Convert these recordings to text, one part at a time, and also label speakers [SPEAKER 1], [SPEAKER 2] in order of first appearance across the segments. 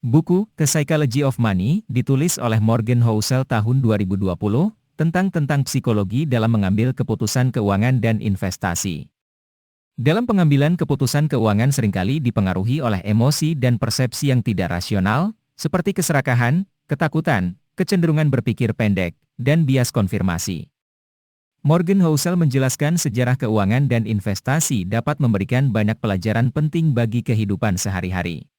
[SPEAKER 1] Buku The Psychology of Money ditulis oleh Morgan Housel tahun 2020 tentang psikologi dalam mengambil keputusan keuangan dan investasi. Dalam pengambilan keputusan keuangan seringkali dipengaruhi oleh emosi dan persepsi yang tidak rasional, seperti keserakahan, ketakutan, kecenderungan berpikir pendek, dan bias konfirmasi. Morgan Housel menjelaskan sejarah keuangan dan investasi dapat memberikan banyak pelajaran penting bagi kehidupan sehari-hari.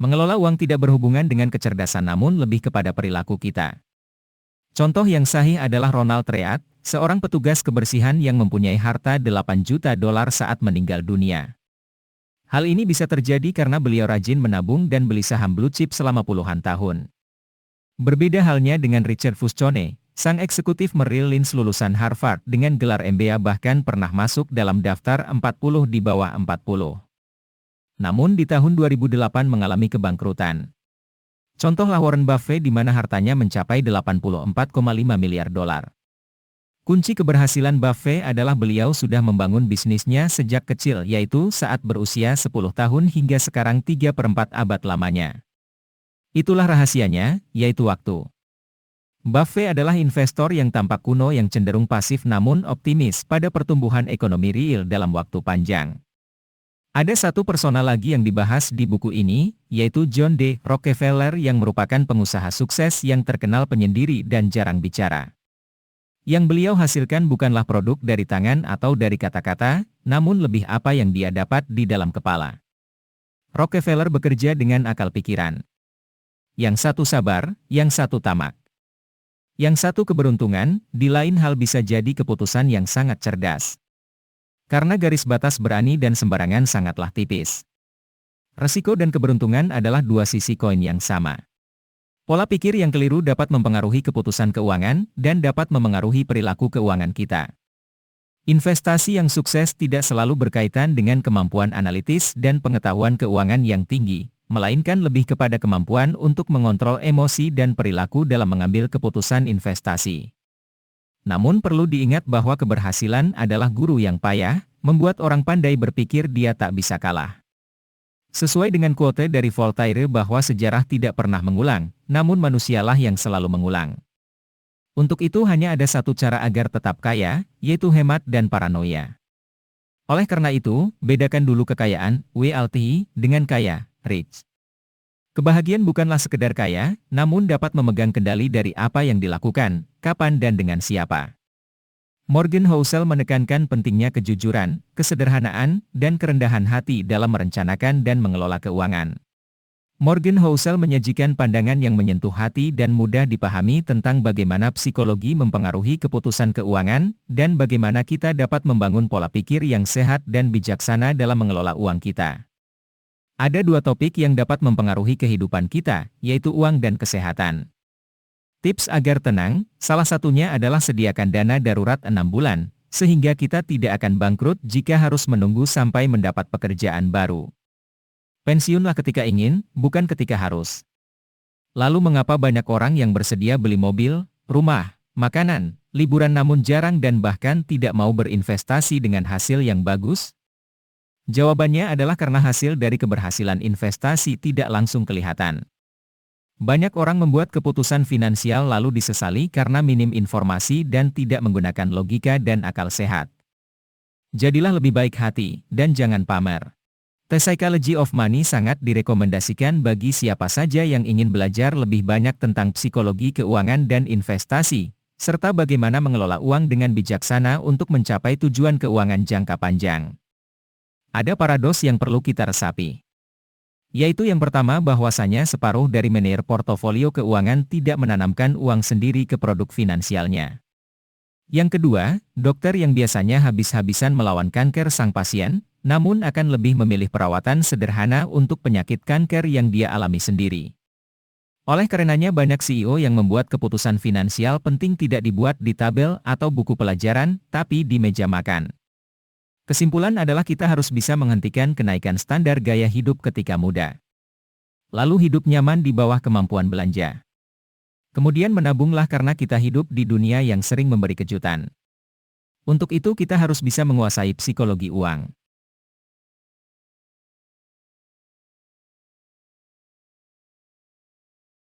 [SPEAKER 1] Mengelola uang tidak berhubungan dengan kecerdasan namun lebih kepada perilaku kita. Contoh yang sahih adalah Ronald Reagan, seorang petugas kebersihan yang mempunyai harta 8 juta dolar saat meninggal dunia. Hal ini bisa terjadi karena beliau rajin menabung dan beli saham blue chip selama puluhan tahun. Berbeda halnya dengan Richard Fuscone, sang eksekutif Merrill Lynch lulusan Harvard dengan gelar MBA bahkan pernah masuk dalam daftar 40 di bawah 40. Namun di tahun 2008 mengalami kebangkrutan. Contohlah Warren Buffett di mana hartanya mencapai 84,5 miliar dolar. Kunci keberhasilan Buffett adalah beliau sudah membangun bisnisnya sejak kecil yaitu saat berusia 10 tahun hingga sekarang 3/4 abad lamanya. Itulah rahasianya, yaitu waktu. Buffett adalah investor yang tampak kuno yang cenderung pasif namun optimis pada pertumbuhan ekonomi real dalam waktu panjang. Ada satu persona lagi yang dibahas di buku ini, yaitu John D. Rockefeller yang merupakan pengusaha sukses yang terkenal penyendiri dan jarang bicara. Yang beliau hasilkan bukanlah produk dari tangan atau dari kata-kata, namun lebih apa yang dia dapat di dalam kepala. Rockefeller bekerja dengan akal pikiran. Yang satu sabar, yang satu tamak. Yang satu keberuntungan, di lain hal bisa jadi keputusan yang sangat cerdas. Karena garis batas berani dan sembarangan sangatlah tipis. Resiko dan keberuntungan adalah dua sisi koin yang sama. Pola pikir yang keliru dapat mempengaruhi keputusan keuangan dan dapat memengaruhi perilaku keuangan kita. Investasi yang sukses tidak selalu berkaitan dengan kemampuan analitis dan pengetahuan keuangan yang tinggi, melainkan lebih kepada kemampuan untuk mengontrol emosi dan perilaku dalam mengambil keputusan investasi. Namun perlu diingat bahwa keberhasilan adalah guru yang payah, membuat orang pandai berpikir dia tak bisa kalah. Sesuai dengan quote dari Voltaire bahwa sejarah tidak pernah mengulang, namun manusialah yang selalu mengulang. Untuk itu hanya ada satu cara agar tetap kaya, yaitu hemat dan paranoia. Oleh karena itu, bedakan dulu kekayaan, wealthy, dengan kaya, rich. Kebahagiaan bukanlah sekedar kaya, namun dapat memegang kendali dari apa yang dilakukan, kapan dan dengan siapa. Morgan Housel menekankan pentingnya kejujuran, kesederhanaan, dan kerendahan hati dalam merencanakan dan mengelola keuangan. Morgan Housel menyajikan pandangan yang menyentuh hati dan mudah dipahami tentang bagaimana psikologi mempengaruhi keputusan keuangan, dan bagaimana kita dapat membangun pola pikir yang sehat dan bijaksana dalam mengelola uang kita. Ada dua topik yang dapat mempengaruhi kehidupan kita, yaitu uang dan kesehatan. Tips agar tenang, salah satunya adalah sediakan dana darurat 6 bulan, sehingga kita tidak akan bangkrut jika harus menunggu sampai mendapat pekerjaan baru. Pensiunlah ketika ingin, bukan ketika harus. Lalu mengapa banyak orang yang bersedia beli mobil, rumah, makanan, liburan namun jarang dan bahkan tidak mau berinvestasi dengan hasil yang bagus? Jawabannya adalah karena hasil dari keberhasilan investasi tidak langsung kelihatan. Banyak orang membuat keputusan finansial lalu disesali karena minim informasi dan tidak menggunakan logika dan akal sehat. Jadilah lebih baik hati, dan jangan pamer. The Psychology of Money sangat direkomendasikan bagi siapa saja yang ingin belajar lebih banyak tentang psikologi keuangan dan investasi, serta bagaimana mengelola uang dengan bijaksana untuk mencapai tujuan keuangan jangka panjang. Ada paradoks yang perlu kita resapi. Yaitu yang pertama bahwasanya separuh dari manajer portofolio keuangan tidak menanamkan uang sendiri ke produk finansialnya. Yang kedua, dokter yang biasanya habis-habisan melawan kanker sang pasien, namun akan lebih memilih perawatan sederhana untuk penyakit kanker yang dia alami sendiri. Oleh karenanya banyak CEO yang membuat keputusan finansial penting tidak dibuat di tabel atau buku pelajaran, tapi di meja makan. Kesimpulan adalah kita harus bisa menghentikan kenaikan standar gaya hidup ketika muda. Lalu hidup nyaman di bawah kemampuan belanja. Kemudian menabunglah karena kita hidup di dunia yang sering memberi kejutan. Untuk itu kita harus bisa menguasai psikologi uang.